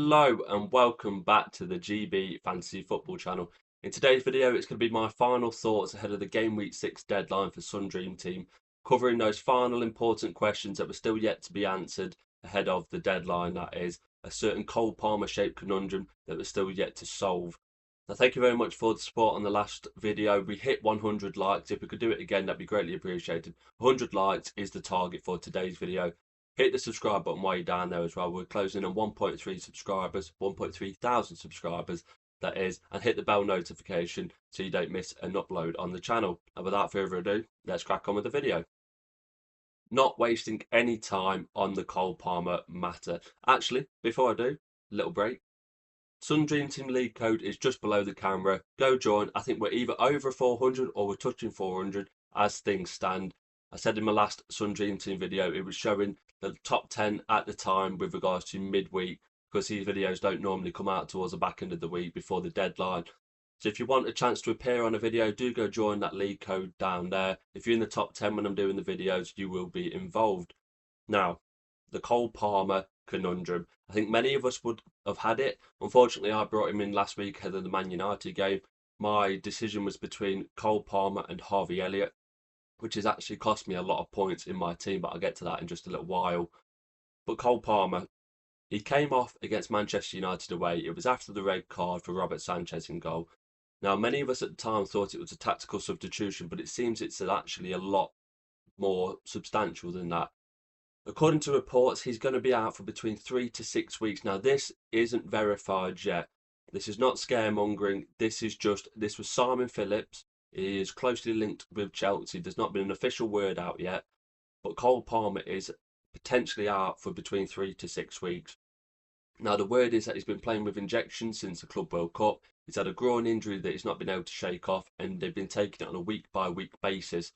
Hello and welcome back to the GB Fantasy Football channel. In today's video, it's going to be my final thoughts ahead of the Game Week 6 deadline for Sun Dream Team, covering those final important questions that were still yet to be answered ahead of the deadline. That is, a certain Cole Palmer shaped conundrum that was still yet to solve. Now, thank you very much for the support on the last video. We hit 100 likes. If we could do it again, that'd be greatly appreciated. 100 likes is the target for today's video. Hit the subscribe button while you're down there as well. We're closing on 1.3 subscribers, 1.3 thousand subscribers, that is, and hit the bell notification so you don't miss an upload on the channel. And without further ado, let's crack on with the video. Not wasting any time on the Cole Palmer matter. Actually, before I do, a little break. Sun Dream Team League code is just below the camera. Go join. I think we're either over 400 or we're touching 400 as things stand. I said in my last Sun Dream Team video, it was showing the top 10 at the time with regards to midweek, because these videos don't normally come out towards the back end of the week before the deadline. So if you want a chance to appear on a video, do go join that league code down there. If you're in the top 10 when I'm doing the videos, you will be involved. Now, the Cole Palmer conundrum. I think many of us would have had it. Unfortunately, I brought him in last week ahead of the Man United game. My decision was between Cole Palmer and Harvey Elliott, which has actually cost me a lot of points in my team, but I'll get to that in just a little while. But Cole Palmer, he came off against Manchester United away. It was after the red card for Robert Sanchez in goal. Now, many of us at the time thought it was a tactical substitution, but it seems it's actually a lot more substantial than that. According to reports, he's going to be out for between 3 to 6 weeks. Now, this isn't verified yet. This is not scaremongering. This was Simon Phillips. He is closely linked with Chelsea. There's not been an official word out yet, but Cole Palmer is potentially out for between 3 to 6 weeks. Now, the word is that he's been playing with injections since the Club World Cup. He's had a groin injury that he's not been able to shake off, and they've been taking it on a week-by-week basis.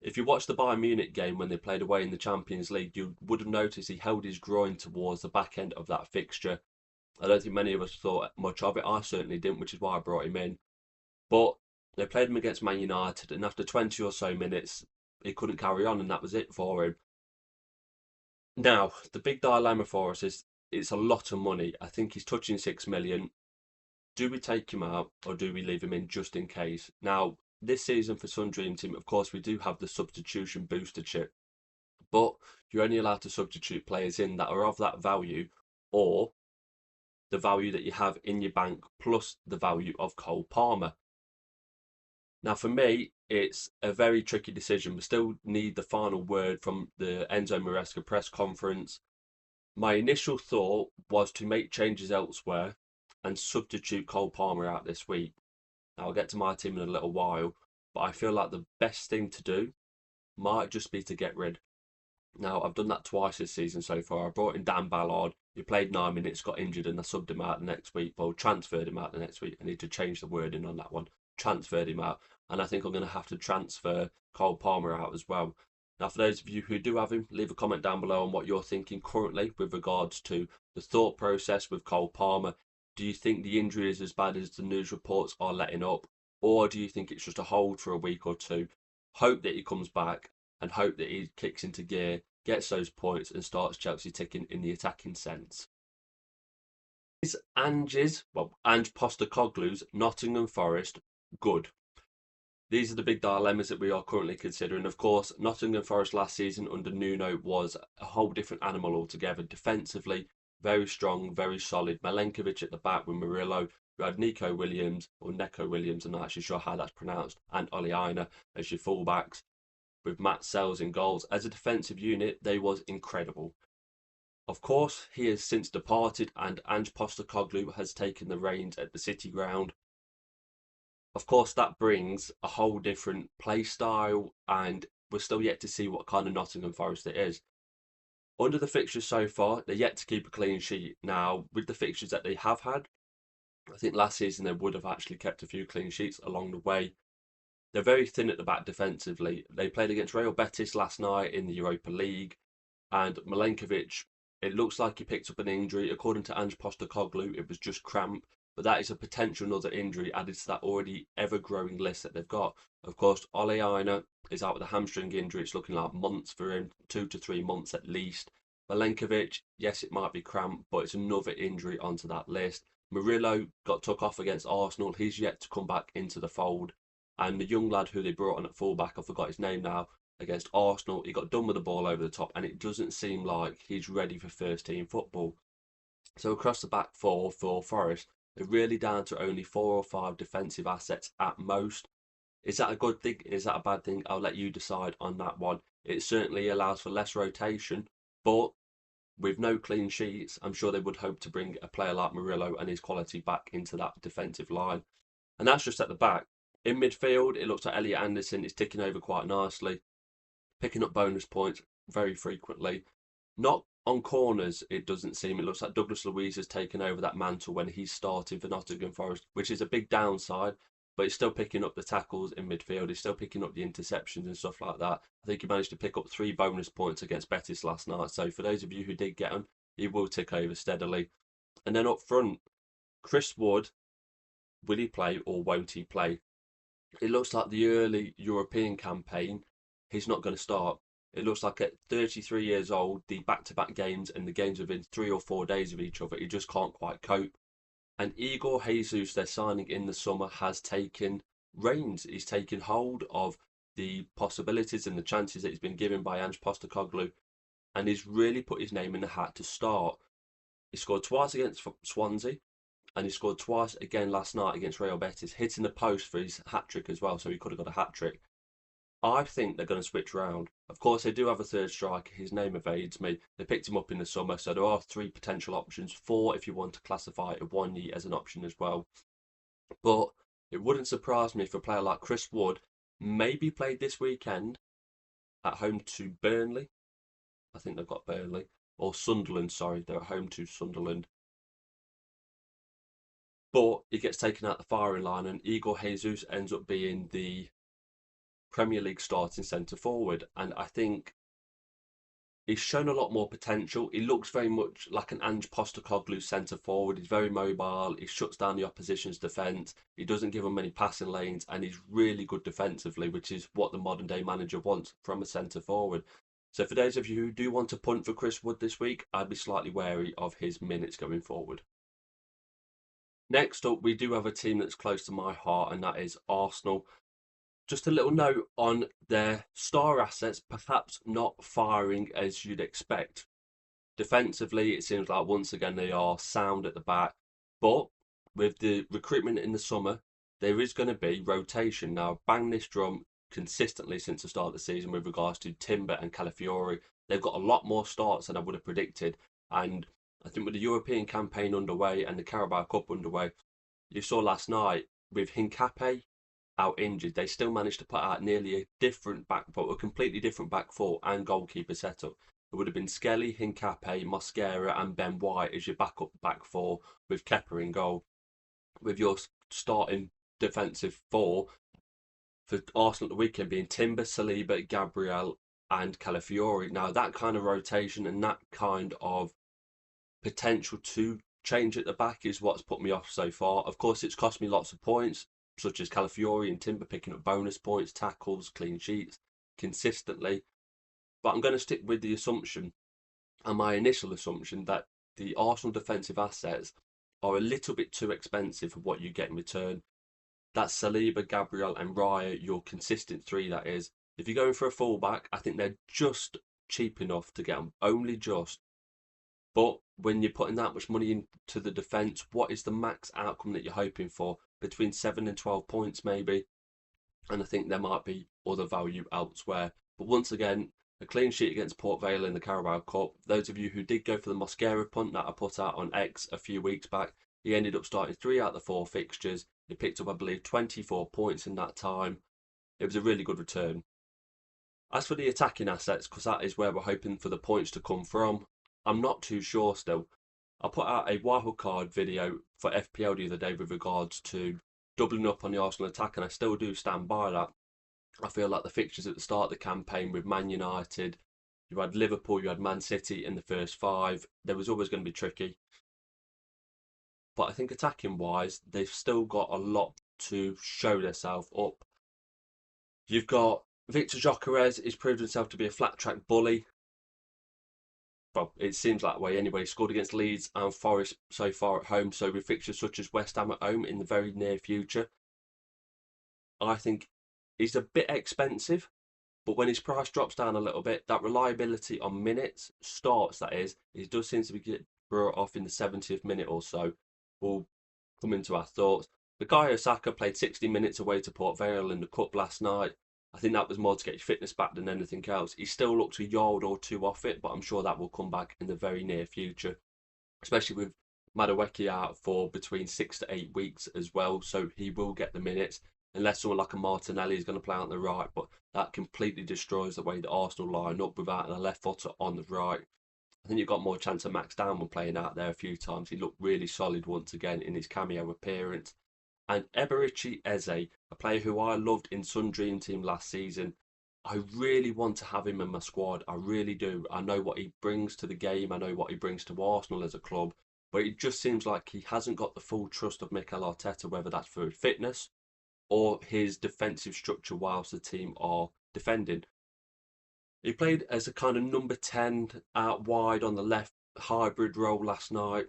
If you watched the Bayern Munich game when they played away in the Champions League, you would have noticed he held his groin towards the back end of that fixture. I don't think many of us thought much of it. I certainly didn't, which is why I brought him in. But they played him against Man United, and after 20 or so minutes, he couldn't carry on, and that was it for him. Now, the big dilemma for us is it's a lot of money. I think he's touching 6 million. Do we take him out, or do we leave him in just in case? Now, this season for Sun Dream Team, of course, we do have the substitution booster chip, but you're only allowed to substitute players in that are of that value, or the value that you have in your bank plus the value of Cole Palmer. Now, for me, it's a very tricky decision. We still need the final word from the Enzo Maresca press conference. My initial thought was to make changes elsewhere and substitute Cole Palmer out this week. Now, I'll get to my team in a little while, but I feel like the best thing to do might just be to get rid. Now, I've done that twice this season so far. I brought in Dan Ballard. He played 9 minutes, got injured, and I subbed him out the next week. Well, transferred him out the next week. I need to change the wording on that one. Transferred him out. And I think I'm going to have to transfer Cole Palmer out as well. Now, for those of you who do have him, leave a comment down below on what you're thinking currently with regards to the thought process with Cole Palmer. Do you think the injury is as bad as the news reports are letting up? Or do you think it's just a hold for a week or two? Hope that he comes back and hope that he kicks into gear, gets those points and starts Chelsea ticking in the attacking sense. Is Ange Postecoglou's Nottingham Forest good? These are the big dilemmas that we are currently considering. Of course, Nottingham Forest last season under Nuno was a whole different animal altogether. Defensively, very strong, very solid. Milenkovic at the back with Murillo. You had Neco Williams, or Neco Williams, I'm not actually sure how that's pronounced, and Oli Aina as your fullbacks, with Matt Sells in goals. As a defensive unit, they was incredible. Of course, he has since departed, and Ange Postecoglou has taken the reins at the City Ground. Of course, that brings a whole different play style, and we're still yet to see what kind of Nottingham Forest it is. Under the fixtures so far, they're yet to keep a clean sheet. Now, with the fixtures that they have had, I think last season they would have actually kept a few clean sheets along the way. They're very thin at the back defensively. They played against Real Betis last night in the Europa League, and Milenkovic, it looks like he picked up an injury. According to Ange Postecoglou, it was just cramp, but that is a potential another injury added to that already ever-growing list that they've got. Of course, Oli Aina is out with a hamstring injury. It's looking like months for him, 2 to 3 months at least. Milenkovic, yes, it might be cramped, but it's another injury onto that list. Murillo got took off against Arsenal. He's yet to come back into the fold. And the young lad who they brought on at fullback, I forgot his name now, against Arsenal, he got done with the ball over the top, and it doesn't seem like he's ready for first team football. So across the back four for Forest, they're really down to only 4 or 5 defensive assets at most. Is that a good thing? Is that a bad thing? I'll let you decide on that one. It certainly allows for less rotation, but with no clean sheets, I'm sure they would hope to bring a player like Murillo and his quality back into that defensive line. And that's just at the back. In midfield, it looks like Elliot Anderson is ticking over quite nicely, picking up bonus points very frequently. Not on corners, it doesn't seem. It looks like Douglas Luiz has taken over that mantle when he's starting for Nottingham Forest, which is a big downside, but he's still picking up the tackles in midfield. He's still picking up the interceptions and stuff like that. I think he managed to pick up 3 bonus points against Betis last night. So for those of you who did get him, he will tick over steadily. And then up front, Chris Wood, will he play or won't he play? It looks like the early European campaign, he's not going to start. It looks like at 33 years old, the back-to-back games and the games within 3 or 4 days of each other, he just can't quite cope. And Igor Jesus, their signing in the summer, has taken reins. He's taken hold of the possibilities and the chances that he's been given by Ange Postecoglou, and he's really put his name in the hat to start. He scored twice against Swansea, and he scored twice again last night against Real Betis, hitting the post for his hat-trick as well, so he could have got a hat-trick. I think they're going to switch round. Of course, they do have a third striker. His name evades me. They picked him up in the summer, so there are 3 potential options. 4 if you want to classify Iwani as an option as well. But it wouldn't surprise me if a player like Chris Wood maybe played this weekend at home to Burnley. I think they've got Burnley. Or Sunderland, sorry. They're at home to Sunderland. But he gets taken out the firing line, and Igor Jesus ends up being the Premier League starting centre forward. And I think he's shown a lot more potential. He looks very much like an Ange Postecoglou centre forward. He's very mobile. He shuts down the opposition's defence. He doesn't give them many passing lanes, and he's really good defensively, which is what the modern day manager wants from a centre forward. So for those of you who do want to punt for Chris Wood this week, I'd be slightly wary of his minutes going forward. Next up, we do have a team that's close to my heart, and that is Arsenal. Just a little note on their star assets, perhaps not firing as you'd expect. Defensively, it seems like once again they are sound at the back, but with the recruitment in the summer, there is going to be rotation. Now, bang this drum consistently since the start of the season with regards to Timber and Calafiori. They've got a lot more starts than I would have predicted, and I think with the European campaign underway and the Carabao Cup underway, you saw last night with Hincapié out injured, they still managed to put out nearly a different back, but a completely different back four and goalkeeper setup. It would have been Skelly, Hincapié, Mosquera, and Ben White as your backup back four with Kepa in goal. With your starting defensive four for Arsenal at the weekend being Timber, Saliba, Gabriel, and Calafiori. Now, that kind of rotation and that kind of potential to change at the back is what's put me off so far. Of course, it's cost me lots of points, such as Calafiori and Timber picking up bonus points, tackles, clean sheets consistently. But I'm going to stick with the assumption, and my initial assumption, that the Arsenal defensive assets are a little bit too expensive for what you get in return. That's Saliba, Gabriel, and Raya, your consistent 3, that is. If you're going for a fullback, I think they're just cheap enough to get them, only just. But when you're putting that much money into the defence, what is the max outcome that you're hoping for? Between 7 and 12 points, maybe. And I think there might be other value elsewhere. But once again, a clean sheet against Port Vale in the Carabao Cup. Those of you who did go for the Mosquera punt that I put out on X a few weeks back, he ended up starting 3 out of the 4 fixtures. He picked up, I believe, 24 points in that time. It was a really good return. As for the attacking assets, because that is where we're hoping for the points to come from, I'm not too sure still. I put out a wildcard video for FPL the other day with regards to doubling up on the Arsenal attack, and I still do stand by that. I feel like the fixtures at the start of the campaign with Man United, you had Liverpool, you had Man City in the first 5. There was always going to be tricky. But I think attacking wise, they've still got a lot to show themselves up. You've got Victor Gyökeres, he's proved himself to be a flat track bully. well, it seems that way anyway. He scored against Leeds and Forest so far at home. So with fixtures such as West Ham at home in the very near future, I think he's a bit expensive. But when his price drops down a little bit, that reliability on minutes, starts that is, he does seem to be get brought off in the 70th minute or so. Will come into our thoughts. Bukayo Saka played 60 minutes away to Port Vale in the Cup last night. I think that was more to get his fitness back than anything else. He still looks a yard or two off it, but I'm sure that will come back in the very near future, especially with Madueke out for between 6 to 8 weeks as well. So he will get the minutes, unless someone like a Martinelli is going to play on the right. But that completely destroys the way that Arsenal line up without a left footer on the right. I think you've got more chance of Max Downman playing out there a few times. He looked really solid once again in his cameo appearance. And Eberici Eze, a player who I loved in Sun Dream Team last season. I really want to have him in my squad. I really do. I know what he brings to the game. I know what he brings to Arsenal as a club. But it just seems like he hasn't got the full trust of Mikel Arteta, whether that's for his fitness or his defensive structure whilst the team are defending. He played as a kind of number 10 out wide on the left hybrid role last night.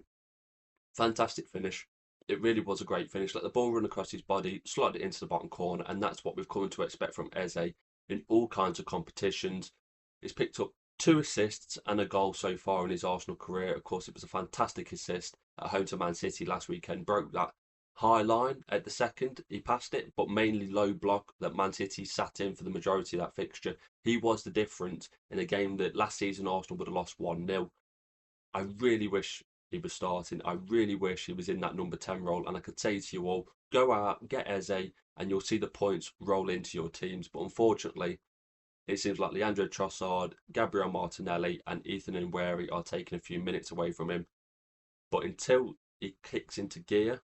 Fantastic finish. It really was a great finish. Let the ball run across his body, slotted it into the bottom corner, and that's what we've come to expect from Eze in all kinds of competitions. He's picked up 2 assists and a goal so far in his Arsenal career. Of course, it was a fantastic assist at home to Man City last weekend. Broke that high line at the second. He passed it, but mainly low block that Man City sat in for the majority of that fixture. He was the difference in a game that last season Arsenal would have lost 1-0. I really wish he was starting. I really wish he was in that number 10 role. And I could say to you all, go out, get Eze, and you'll see the points roll into your teams. But unfortunately, it seems like Leandro Trossard, Gabriel Martinelli, and Ethan Nwaneri are taking a few minutes away from him. But until he kicks into gear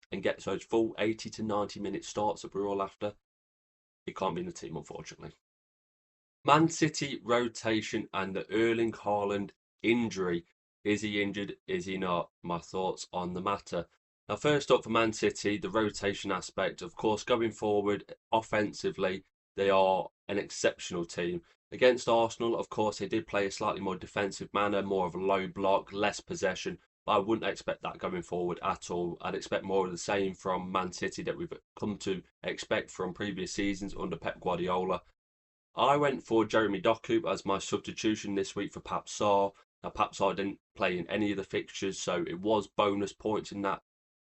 and gets those full 80 to 90 minute starts that we're all after, he can't be in the team, unfortunately. Man City rotation and the Erling Haaland injury. Is he injured? Is he not? My thoughts on the matter. Now, first up for Man City, the rotation aspect. Of course, going forward, offensively, they are an exceptional team. Against Arsenal, of course, they did play a slightly more defensive manner, more of a low block, less possession. But I wouldn't expect that going forward at all. I'd expect more of the same from Man City that we've come to expect from previous seasons under Pep Guardiola. I went for Jeremy Doku as my substitution this week for Pape Sarr. Now, Pape Sarr didn't play in any of the fixtures, so it was bonus points in that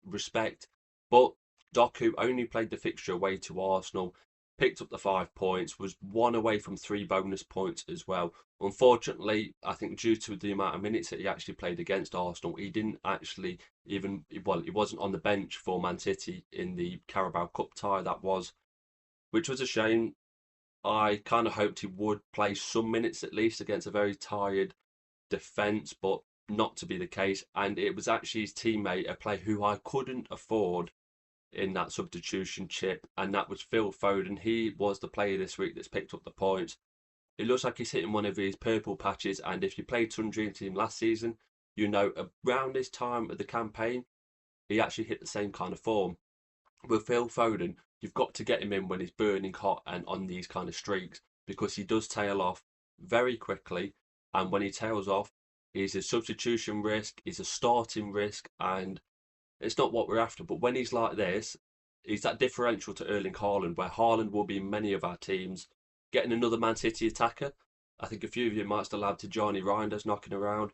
respect. But Doku only played the fixture away to Arsenal, picked up the 5 points, was 1 away from 3 bonus points as well. Unfortunately, I think due to the amount of minutes that he actually played against Arsenal, he didn't actually even, well, he wasn't on the bench for Man City in the Carabao Cup tie that was, which was a shame. I kind of hoped he would play some minutes at least against a very tired defence, but not to be the case. And it was actually his teammate, a player who I couldn't afford in that substitution chip, and that was Phil Foden. He was the player this week that's picked up the points. It looks like he's hitting one of his purple patches, and if you played Sun Dream Team last season, you know around this time of the campaign, he actually hit the same kind of form. With Phil Foden, you've got to get him in when he's burning hot and on these kind of streaks, because he does tail off very quickly. And when he tails off, he's a substitution risk, he's a starting risk, and it's not what we're after. But when he's like this, he's that differential to Erling Haaland, where Haaland will be in many of our teams. Getting another Man City attacker, I think a few of you might still have Tijani Reinders knocking around.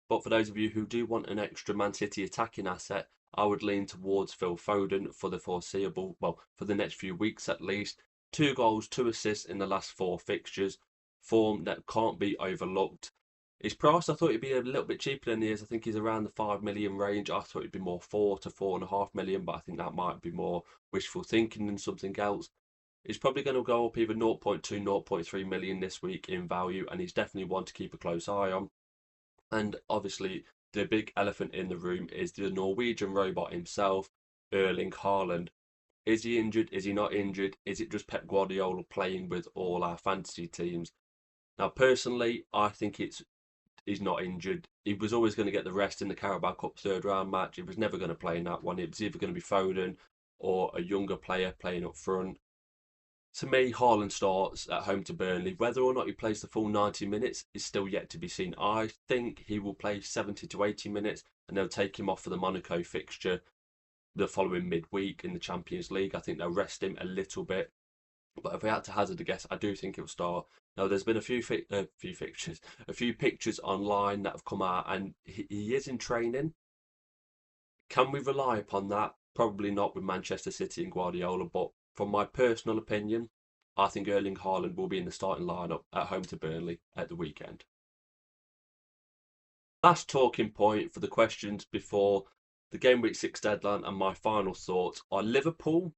But for those of you who do want an extra Man City attacking asset, I would lean towards Phil Foden for the foreseeable, well, for the next few weeks at least. 2 goals, 2 assists in the last 4 fixtures. Form that can't be overlooked. His price, I thought he'd be a little bit cheaper than he is. I think he's around the 5 million range. I thought he'd be more 4 to 4.5 million, but I think that might be more wishful thinking than something else. He's probably going to go up either 0.2, 0.3 million this week in value, and he's definitely one to keep a close eye on. And obviously, the big elephant in the room is the Norwegian robot himself, Erling Haaland. Is he injured? Is he not injured? Is it just Pep Guardiola playing with all our fantasy teams? Now, personally, I think he's not injured. He was always going to get the rest in the Carabao Cup 3rd round match. He was never going to play in that one. It was either going to be Foden or a younger player playing up front. To me, Haaland starts at home to Burnley. Whether or not he plays the full 90 minutes is still yet to be seen. I think he will play 70 to 80 minutes and they'll take him off for the Monaco fixture the following midweek in the Champions League. I think they'll rest him a little bit. But if I had to hazard a guess, I do think he'll start. Now, there's been a few fixtures, a few pictures online that have come out, and he is in training. Can we rely upon that? Probably not with Manchester City and Guardiola, but from my personal opinion, I think Erling Haaland will be in the starting lineup at home to Burnley at the weekend. Last talking point for the questions before the Game Week 6 deadline and my final thoughts are Liverpool,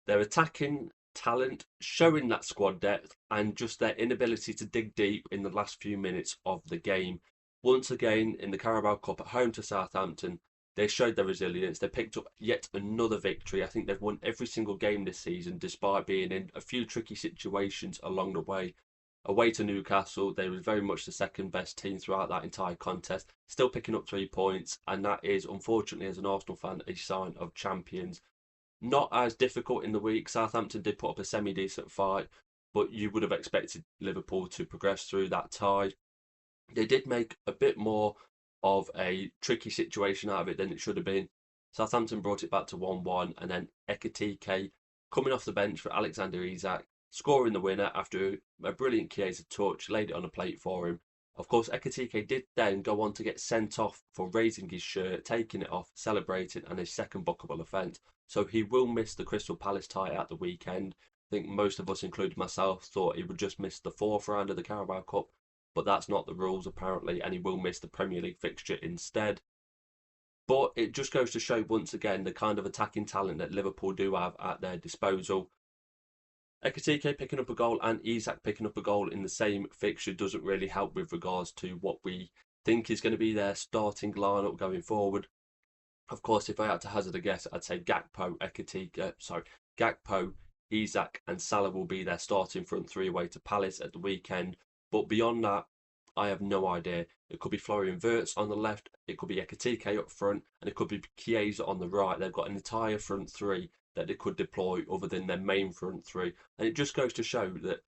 their attacking talent, showing that squad depth and just their inability to dig deep in the last few minutes of the game. Once again, in the Carabao Cup at home to Southampton, they showed their resilience. They picked up yet another victory. I think they've won every single game this season, despite being in a few tricky situations along the way. Away to Newcastle, they were very much the second best team throughout that entire contest, still picking up 3 points, and that is, unfortunately, as an Arsenal fan, a sign of champions. Not as difficult in the week. Southampton did put up a semi-decent fight, but you would have expected Liverpool to progress through that tie. They did make a bit more of a tricky situation out of it than it should have been. Southampton brought it back to 1-1, and then Ekitike coming off the bench for Alexander Isak, scoring the winner after a brilliant Chiesa touch, laid it on a plate for him. Of course, Ekitike did then go on to get sent off for raising his shirt, taking it off, celebrating, and his second bookable offence. So he will miss the Crystal Palace tie at the weekend. I think most of us, including myself, thought he would just miss the fourth round of the Carabao Cup, but that's not the rules apparently, and he will miss the Premier League fixture instead. But it just goes to show once again the kind of attacking talent that Liverpool do have at their disposal. Ekitike picking up a goal and Isak picking up a goal in the same fixture doesn't really help with regards to what we think is going to be their starting lineup going forward. Of course, if I had to hazard a guess, I'd say Gakpo, Isak, and Salah will be their starting front three away to Palace at the weekend. But beyond that, I have no idea. It could be Florian Wirtz on the left, it could be Ekitike up front, and it could be Chiesa on the right. They've got an entire front three that they could deploy other than their main front three. And it just goes to show that,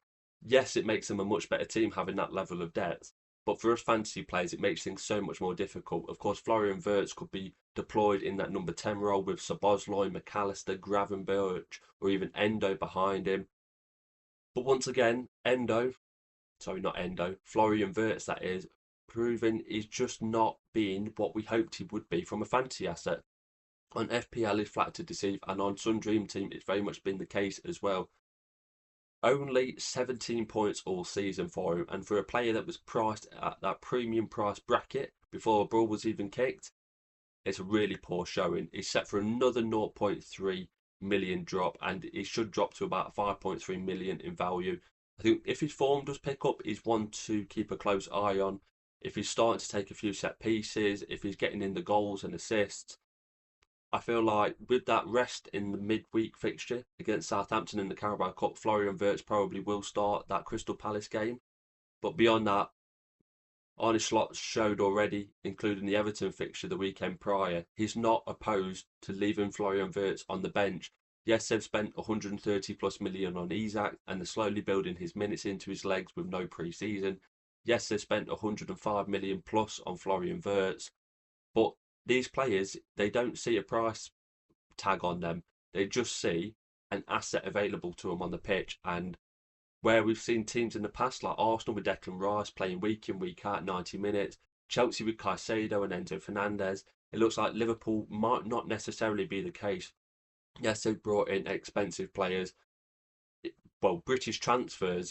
yes, it makes them a much better team having that level of depth. But for us fantasy players, it makes things so much more difficult. Of course, Florian Wirtz could be deployed in that number 10 role with Szoboszlai, McAllister, Gravenberch, or even Endo behind him. But once again, Florian Wirtz, that is, proving he's just not being what we hoped he would be from a fantasy asset. On FPL, he's flat to deceive, and on Sun Dream Team, it's very much been the case as well. Only 17 points all season for him, and for a player that was priced at that premium price bracket before a ball was even kicked, it's a really poor showing. He's set for another 0.3 million drop, and he should drop to about 5.3 million in value. I think if his form does pick up, he's one to keep a close eye on. If he's starting to take a few set pieces, if he's getting in the goals and assists, I feel like with that rest in the midweek fixture against Southampton in the Carabao Cup, Florian Wirtz probably will start that Crystal Palace game. But beyond that, Arne Slot showed already, including the Everton fixture the weekend prior, he's not opposed to leaving Florian Wirtz on the bench. Yes, they've spent 130 plus million on Isak and they're slowly building his minutes into his legs with no pre-season. Yes, they've spent 105 million plus on Florian Wirtz, but these players, they don't see a price tag on them. They just see an asset available to them on the pitch. And where we've seen teams in the past, like Arsenal with Declan Rice playing week in, week out, 90 minutes, Chelsea with Caicedo and Enzo Fernandez, it looks like Liverpool might not necessarily be the case. Yes, they've brought in expensive players. Well, British transfer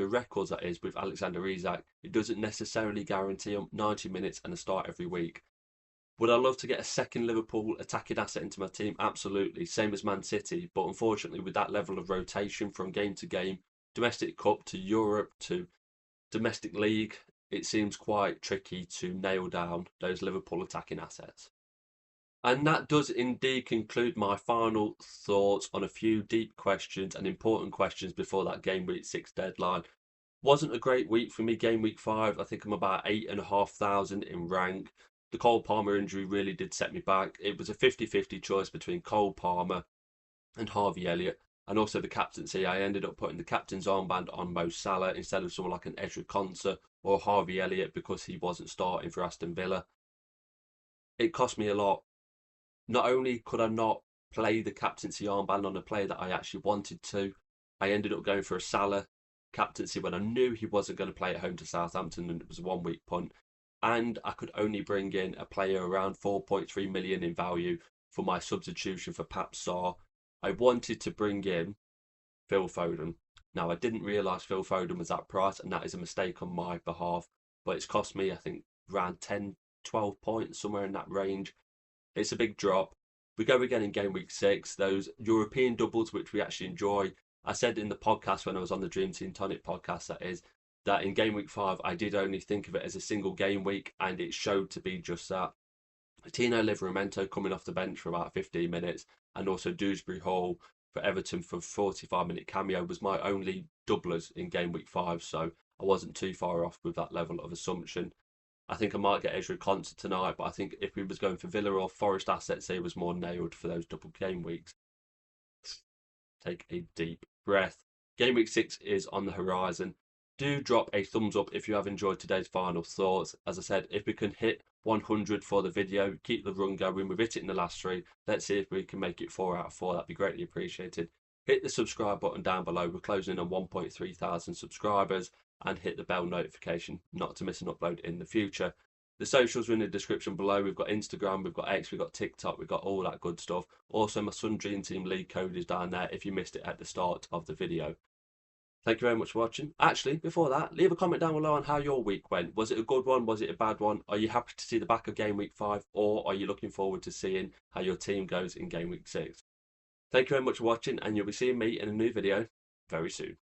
records, that is, with Alexander Isak, it doesn't necessarily guarantee 90 minutes and a start every week. Would I love to get a second Liverpool attacking asset into my team? Absolutely, same as Man City. But unfortunately, with that level of rotation from game to game, domestic cup to Europe to domestic league, it seems quite tricky to nail down those Liverpool attacking assets. And that does indeed conclude my final thoughts on a few deep questions and important questions before that Game Week 6 deadline. Wasn't a great week for me, Game Week 5. I think I'm about 8,500 in rank. The Cole Palmer injury really did set me back. It was a 50-50 choice between Cole Palmer and Harvey Elliott. And also the captaincy, I ended up putting the captain's armband on Mo Salah instead of someone like an Ezri Konsa or Harvey Elliott because he wasn't starting for Aston Villa. It cost me a lot. Not only could I not play the captaincy armband on a player that I actually wanted to, I ended up going for a Salah captaincy when I knew he wasn't going to play at home to Southampton and it was a 1 week punt. And I could only bring in a player around 4.3 million in value for my substitution for Pap Sarr. I wanted to bring in Phil Foden. Now, I didn't realise Phil Foden was that price, and that is a mistake on my behalf. But it's cost me, I think, around 10, 12 points, somewhere in that range. It's a big drop. We go again in game week 6. Those European doubles, which we actually enjoy. I said in the podcast when I was on the Dream Team Tonic podcast, that in game week 5, I did only think of it as a single game week, and it showed to be just that. Tino Livramento coming off the bench for about 15 minutes, and also Dewsbury Hall for Everton for 45-minute cameo was my only doublers in game week 5, so I wasn't too far off with that level of assumption. I think I might get Ezri Konsa tonight, but I think if we was going for Villa or Forest assets, he was more nailed for those double game weeks. Take a deep breath. Game week 6 is on the horizon. Do drop a thumbs up if you have enjoyed today's final thoughts. As I said, if we can hit 100 for the video, keep the run going. We've hit it in the last 3. Let's see if we can make it 4 out of 4. That'd be greatly appreciated. Hit the subscribe button down below. We're closing in on 1.3 thousand subscribers, and hit the bell notification not to miss an upload in the future. The socials are in the description below. We've got Instagram, we've got X, we've got TikTok, we've got all that good stuff. Also, my Sun Dream Team League code is down there if you missed it at the start of the video. Thank you very much for watching. Actually, before that, leave a comment down below on how your week went. Was it a good one? Was it a bad one? Are you happy to see the back of game week 5? Or are you looking forward to seeing how your team goes in game week 6? Thank you very much for watching, and you'll be seeing me in a new video very soon.